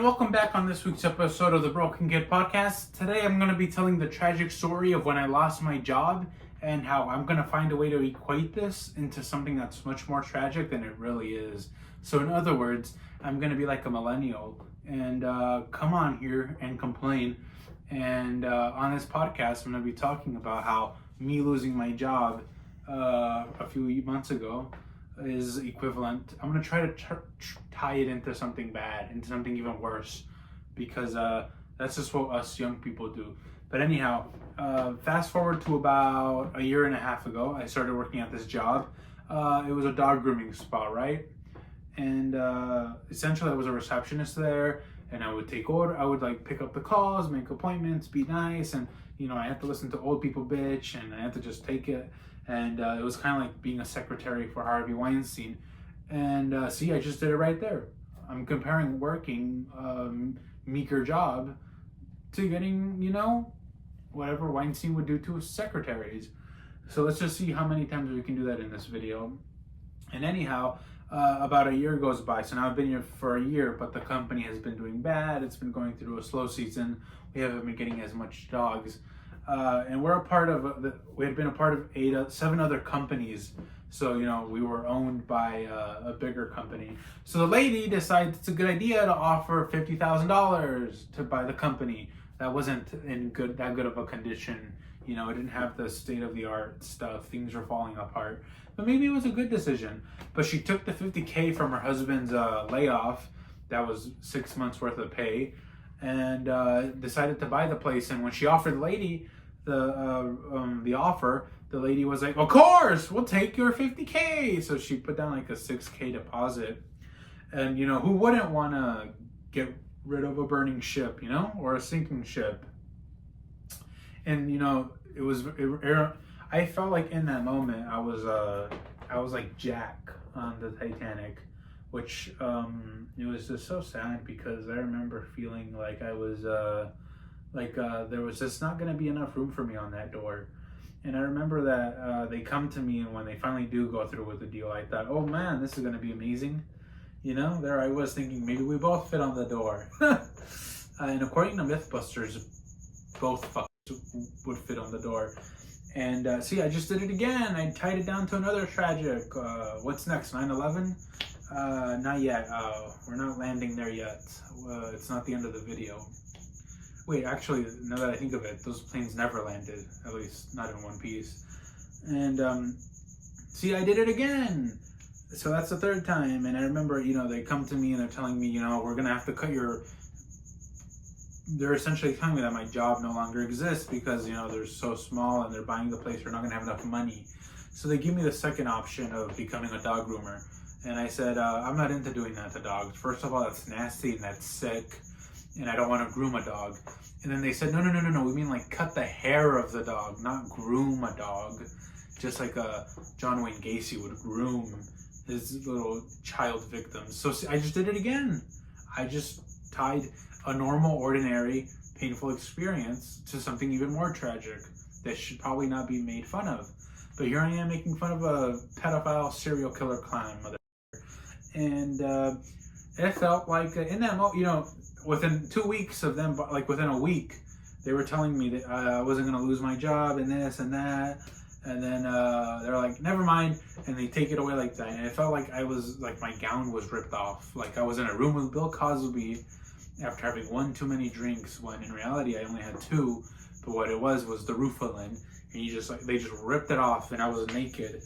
and welcome back on this week's episode of the Broken Kid Podcast. Today I'm going to be telling the tragic story of when I lost my job and how I'm going to find a way to equate this into something that's much more tragic than it really is. So in other words, I'm going to be like a millennial and come on here and complain. And on this podcast, I'm going to be talking about how me losing my job a few months ago is equivalent. I'm going to try to tie it into something bad, into something even worse, because that's just what us young people do. But anyhow, fast forward to about a year and a half ago, I started working at this job. It was a dog grooming spa, right? And essentially I was a receptionist there, and I would take order. I would like pick up the calls, make appointments, be nice, and I had to listen to old people bitch, and I had to just take it. And it was kind of like being a secretary for Harvey Weinstein. And see, I just did it right there. I'm comparing working meager job to getting, whatever Weinstein would do to his secretaries. So let's just see how many times we can do that in this video. And anyhow, about a year goes by. So now I've been here for a year, but the company has been doing bad. It's been going through a slow season. We haven't been getting as much dogs. And we're a part of, we had been a part of 7 other companies. So, we were owned by a bigger company. So the lady decides it's a good idea to offer $50,000 to buy the company. That wasn't in that good of a condition. It didn't have the state-of-the-art stuff. Things were falling apart. But maybe it was a good decision. But she took the $50K from her husband's layoff. That was 6 months worth of pay. And decided to buy the place. And when she offered the lady the offer, the lady was like, "Of course, we'll take your $50K." So she put down like a $6K deposit. And who wouldn't want to get rid of a burning ship, or a sinking ship? And I felt like in that moment I was like Jack on the Titanic, which it was just so sad because I remember feeling like I was there was just not going to be enough room for me on that door. And I remember that they come to me, and when they finally do go through with the deal, I thought, oh man, this is going to be amazing. There I was thinking maybe we both fit on the door. And according to Mythbusters, both would fit on the door. And see, I just did it again. I tied it down to another tragic. What's next, 9/11? Not yet. We're not landing there yet. It's not the end of the video. Wait, actually, now that I think of it, those planes never landed, at least not in one piece. And see, I did it again. So that's the 3rd time. And I remember, they come to me and they're telling me, we're going to have to cut they're essentially telling me that my job no longer exists because, they're so small and they're buying the place. They're not going to have enough money. So they give me the second option of becoming a dog groomer. And I said, I'm not into doing that to dogs. First of all, that's nasty and that's sick. And I don't want to groom a dog. And then they said, no, we mean like cut the hair of the dog, not groom a dog. Just like John Wayne Gacy would groom his little child victims. So I just did it again. I just tied a normal, ordinary, painful experience to something even more tragic that should probably not be made fun of. But here I am making fun of a pedophile serial killer clown, mother. And it felt like in that moment, within 2 weeks of them, like within a week, they were telling me that I wasn't going to lose my job and this and that. And then they're like, never mind. And they take it away like that. And it felt like I was, like my gown was ripped off. Like I was in a room with Bill Cosby after having 1 too many drinks, when in reality I only had 2. But what it was the Rufalin. And they just ripped it off, and I was naked.